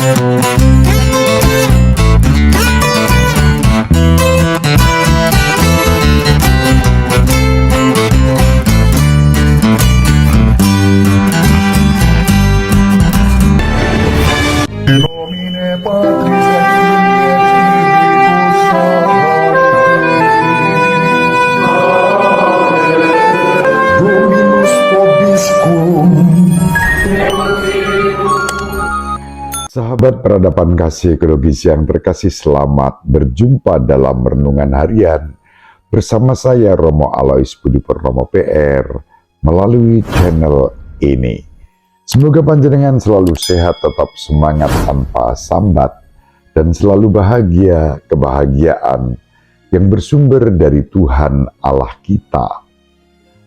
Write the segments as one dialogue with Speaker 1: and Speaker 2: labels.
Speaker 1: In nomine Patris et Filii et Spiritus Sancti. Dominus vobiscum.
Speaker 2: Sahabat peradaban kasih ekologis yang terkasih, selamat berjumpa dalam renungan harian bersama saya Romo Alois Budi Purnomo PR melalui channel ini. Semoga panjenengan selalu sehat, tetap semangat tanpa sambat, dan selalu bahagia kebahagiaan yang bersumber dari Tuhan Allah kita.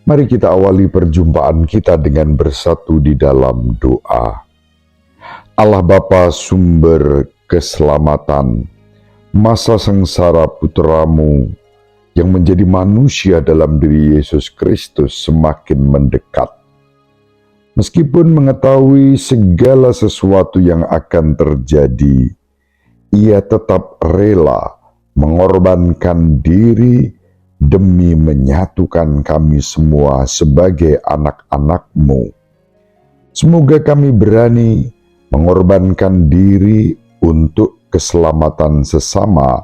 Speaker 2: Mari kita awali perjumpaan kita dengan bersatu di dalam doa. Allah Bapa, sumber keselamatan, masa sengsara putramu yang menjadi manusia dalam diri Yesus Kristus semakin mendekat. Meskipun mengetahui segala sesuatu yang akan terjadi, ia tetap rela mengorbankan diri demi menyatukan kami semua sebagai anak-anak-Mu. Semoga kami berani mengorbankan diri untuk keselamatan sesama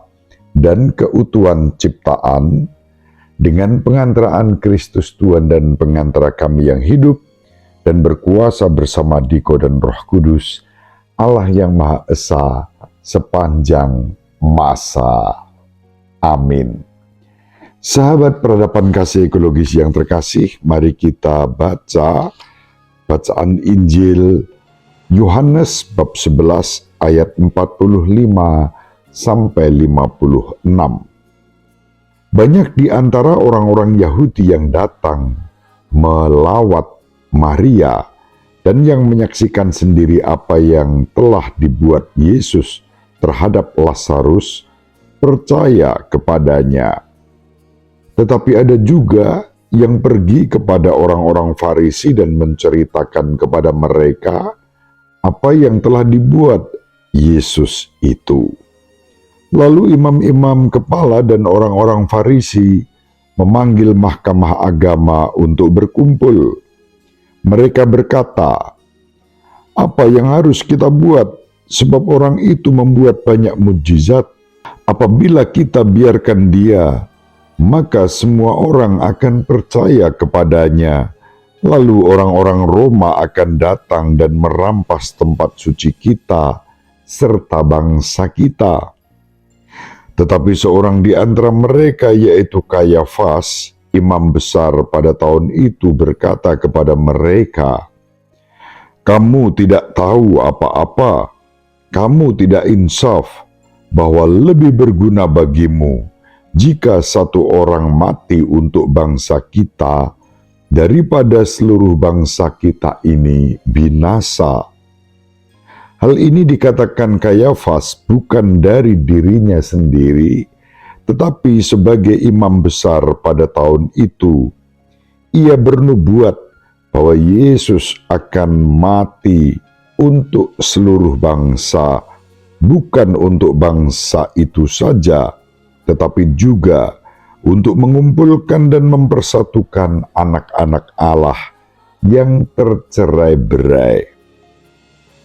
Speaker 2: dan keutuhan ciptaan dengan pengantaraan Kristus Tuhan dan pengantara kami yang hidup dan berkuasa bersama Diko dan Roh Kudus, Allah yang Maha Esa sepanjang masa. Amin. Sahabat peradaban kasih ekologis yang terkasih, mari kita baca bacaan Injil Yohanes bab 11 ayat 45 sampai 56. Banyak di antara orang-orang Yahudi yang datang melawat Maria dan yang menyaksikan sendiri apa yang telah dibuat Yesus terhadap Lazarus percaya kepadanya. Tetapi ada juga yang pergi kepada orang-orang Farisi dan menceritakan kepada mereka apa yang telah dibuat Yesus itu. Lalu imam-imam kepala dan orang-orang Farisi memanggil mahkamah agama untuk berkumpul. Mereka berkata, "Apa yang harus kita buat? Sebab orang itu membuat banyak mukjizat. Apabila kita biarkan dia, maka semua orang akan percaya kepadanya. Lalu orang-orang Roma akan datang dan merampas tempat suci kita serta bangsa kita." Tetapi seorang di antara mereka, yaitu Kayafas, imam besar pada tahun itu, berkata kepada mereka, "Kamu tidak tahu apa-apa, kamu tidak insaf bahwa lebih berguna bagimu jika satu orang mati untuk bangsa kita daripada seluruh bangsa kita ini binasa." Hal ini dikatakan Kayafas bukan dari dirinya sendiri, tetapi sebagai imam besar pada tahun itu. Ia bernubuat bahwa Yesus akan mati untuk seluruh bangsa, bukan untuk bangsa itu saja, tetapi juga untuk mengumpulkan dan mempersatukan anak-anak Allah yang tercerai-berai.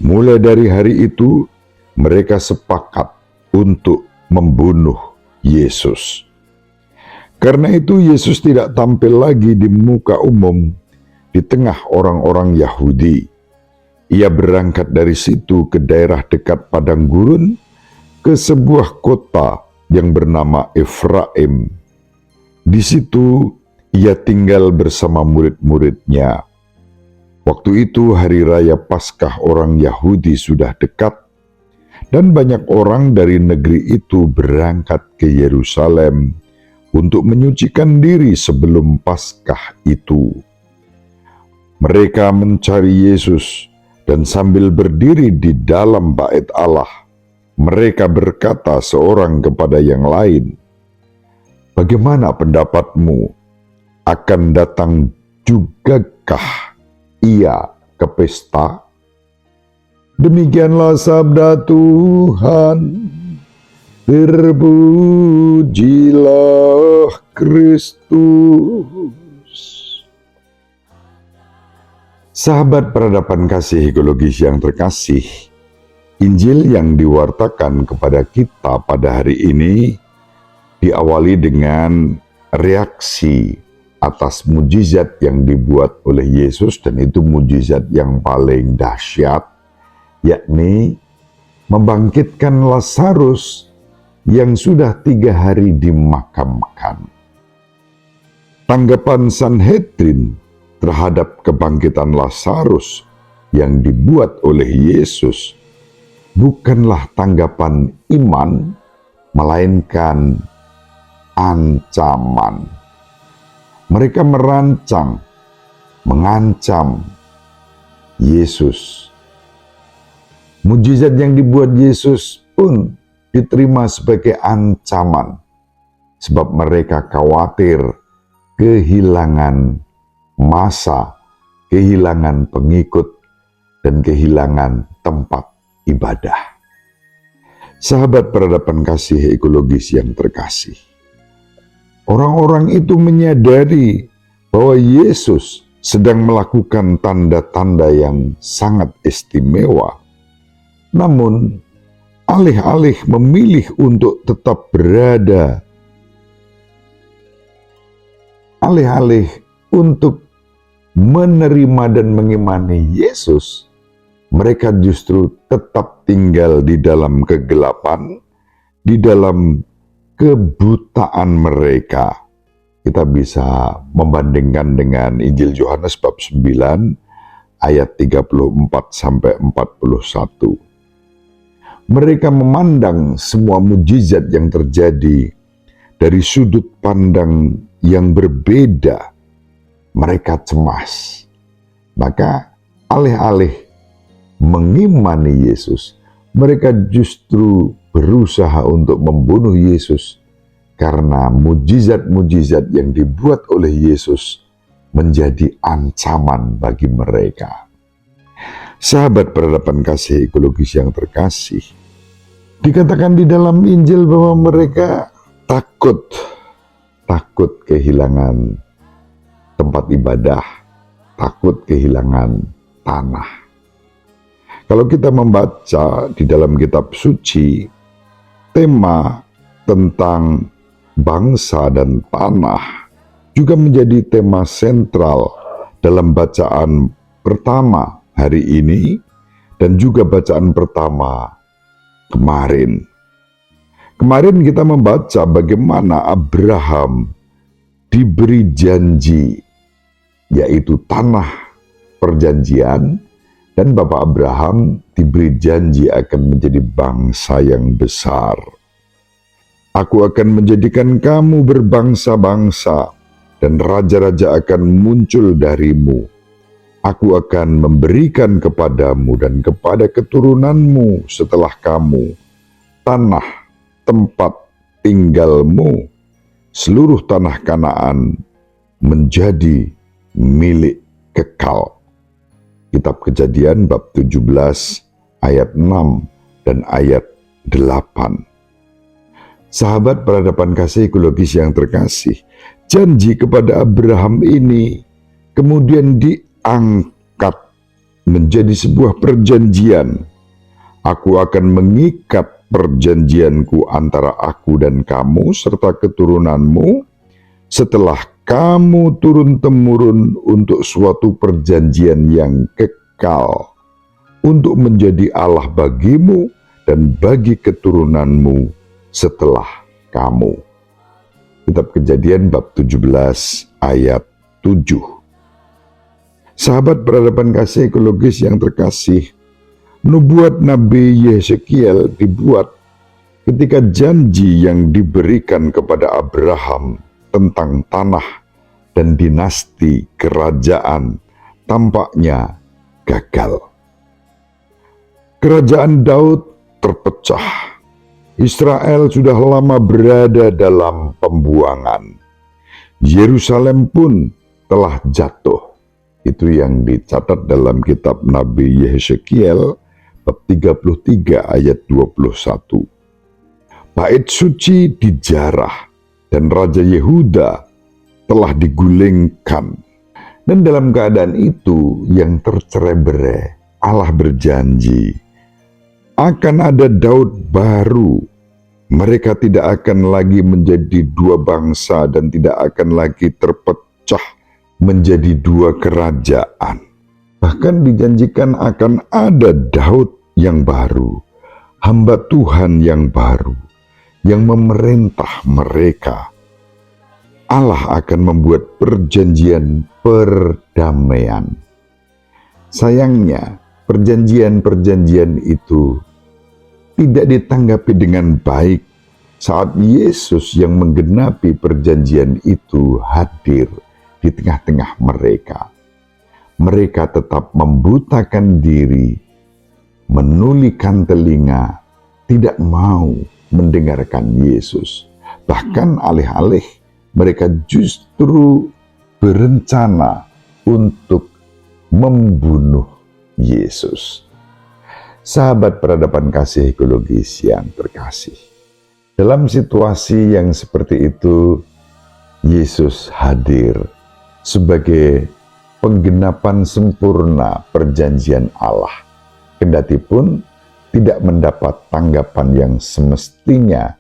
Speaker 2: Mulai dari hari itu, mereka sepakat untuk membunuh Yesus. Karena itu Yesus tidak tampil lagi di muka umum di tengah orang-orang Yahudi. Ia berangkat dari situ ke daerah dekat padang gurun, ke sebuah kota yang bernama Efraim. Di situ ia tinggal bersama murid-muridnya. Waktu itu hari raya Paskah orang Yahudi sudah dekat, dan banyak orang dari negeri itu berangkat ke Yerusalem untuk menyucikan diri sebelum Paskah itu. Mereka mencari Yesus, dan sambil berdiri di dalam bait Allah, mereka berkata seorang kepada yang lain, "Bagaimana pendapatmu? Akan datang jugakah ia ke pesta?" Demikianlah sabda Tuhan. Terpujilah Kristus. Sahabat peradaban kasih ekologis yang terkasih, Injil yang diwartakan kepada kita pada hari ini diawali dengan reaksi atas mujizat yang dibuat oleh Yesus, dan itu mujizat yang paling dahsyat, yakni membangkitkan Lazarus yang sudah 3 hari dimakamkan. Tanggapan Sanhedrin terhadap kebangkitan Lazarus yang dibuat oleh Yesus bukanlah tanggapan iman, melainkan ancaman. Mereka mengancam Yesus. Mujizat yang dibuat Yesus pun diterima sebagai ancaman, sebab mereka khawatir kehilangan masa, kehilangan pengikut, dan kehilangan tempat ibadah. Sahabat peradaban kasih ekologis yang terkasih, orang-orang itu menyadari bahwa Yesus sedang melakukan tanda-tanda yang sangat istimewa. Namun, alih-alih memilih untuk tetap berada, alih-alih untuk menerima dan mengimani Yesus, mereka justru tetap tinggal di dalam kegelapan, di dalam kebutaan mereka. Kita bisa membandingkan dengan Injil Yohanes bab 9 ayat 34-41. Mereka memandang semua mujizat yang terjadi dari sudut pandang yang berbeda. Mereka cemas. Maka alih-alih mengimani Yesus, mereka justru berusaha untuk membunuh Yesus karena mujizat-mujizat yang dibuat oleh Yesus menjadi ancaman bagi mereka. Sahabat peradaban kasih ekologis yang terkasih, dikatakan di dalam Injil bahwa mereka takut kehilangan tempat ibadah, takut kehilangan tanah. Kalau kita membaca di dalam kitab suci, tema tentang bangsa dan tanah juga menjadi tema sentral dalam bacaan pertama hari ini dan juga bacaan pertama kemarin. Kemarin kita membaca bagaimana Abraham diberi janji, yaitu tanah perjanjian, dan Bapak Abraham diberi janji akan menjadi bangsa yang besar. Aku akan menjadikan kamu berbangsa-bangsa, dan raja-raja akan muncul darimu. Aku akan memberikan kepadamu dan kepada keturunanmu setelah kamu tanah tempat tinggalmu, seluruh tanah Kanaan menjadi milik kekal. Kitab Kejadian bab 17 ayat 6 dan ayat 8. Sahabat peradaban kasih ekologis yang terkasih, janji kepada Abraham ini kemudian diangkat menjadi sebuah perjanjian. Aku akan mengikat perjanjianku antara aku dan kamu serta keturunanmu setelah kamu turun-temurun untuk suatu perjanjian yang kekal, untuk menjadi Allah bagimu dan bagi keturunanmu setelah kamu. Kitab Kejadian bab 17 ayat 7. Sahabat peradaban kasih ekologis yang terkasih, nubuat Nabi Yeskiel dibuat ketika janji yang diberikan kepada Abraham tentang tanah dan dinasti kerajaan tampaknya gagal. Kerajaan Daud terpecah. Israel sudah lama berada dalam pembuangan. Yerusalem pun telah jatuh. Itu yang dicatat dalam kitab Nabi Yeskiel bab 33 ayat 21. Bait suci dijarah dan Raja Yehuda telah digulingkan. Dan dalam keadaan itu yang tercerai-berai, Allah berjanji akan ada Daud baru. Mereka tidak akan lagi menjadi dua bangsa dan tidak akan lagi terpecah menjadi dua kerajaan. Bahkan dijanjikan akan ada Daud yang baru, hamba Tuhan yang baru, yang memerintah mereka. Allah akan membuat perjanjian perdamaian. Sayangnya, perjanjian-perjanjian itu tidak ditanggapi dengan baik saat Yesus yang menggenapi perjanjian itu hadir di tengah-tengah mereka. Mereka tetap membutakan diri, menulikan telinga, tidak mau mendengarkan Yesus. Bahkan alih-alih mereka justru berencana untuk membunuh Yesus. Sahabat peradaban kasih ekologis yang terkasih, dalam situasi yang seperti itu, Yesus hadir sebagai penggenapan sempurna perjanjian Allah. Kendati pun tidak mendapat tanggapan yang semestinya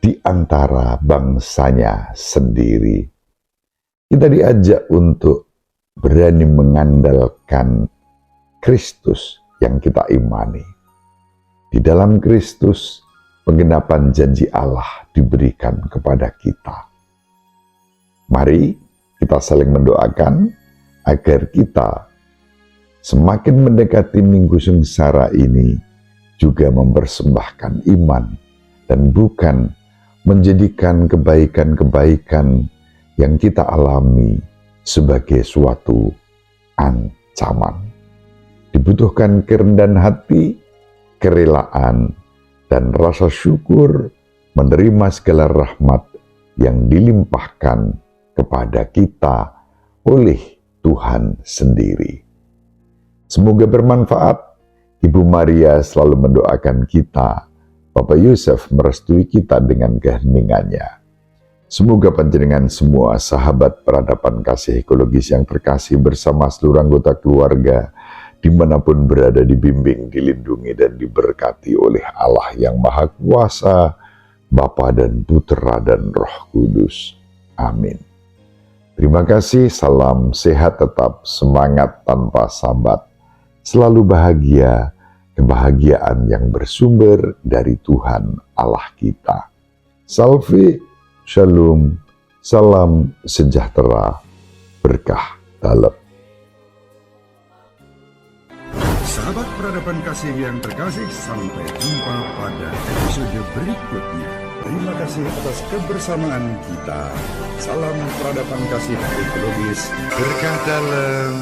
Speaker 2: di antara bangsanya sendiri. Kita diajak untuk berani mengandalkan Kristus yang kita imani. Di dalam Kristus, penggenapan janji Allah diberikan kepada kita. Mari kita saling mendoakan agar kita semakin mendekati minggu sengsara ini juga mempersembahkan iman dan bukan menjadikan kebaikan-kebaikan yang kita alami sebagai suatu ancaman. Dibutuhkan kerendahan hati, kerelaan, dan rasa syukur menerima segala rahmat yang dilimpahkan kepada kita oleh Tuhan sendiri. Semoga bermanfaat. Ibu Maria selalu mendoakan kita. Bapak Yusuf merestui kita dengan keheningannya. Semoga panjenengan semua sahabat peradaban kasih ekologis yang terkasih bersama seluruh anggota keluarga dimanapun berada dibimbing, dilindungi, dan diberkati oleh Allah yang Maha Kuasa, Bapa dan Putra dan Roh Kudus. Amin. Terima kasih, salam sehat tetap, semangat tanpa sambat, selalu bahagia, kebahagiaan yang bersumber dari Tuhan Allah kita. Salve, shalom, salam sejahtera, berkah dalam.
Speaker 3: Sahabat peradaban kasih yang terkasih, sampai jumpa pada episode berikutnya. Terima kasih atas kebersamaan kita. Salam peradaban kasih ekologis, berkah dalam.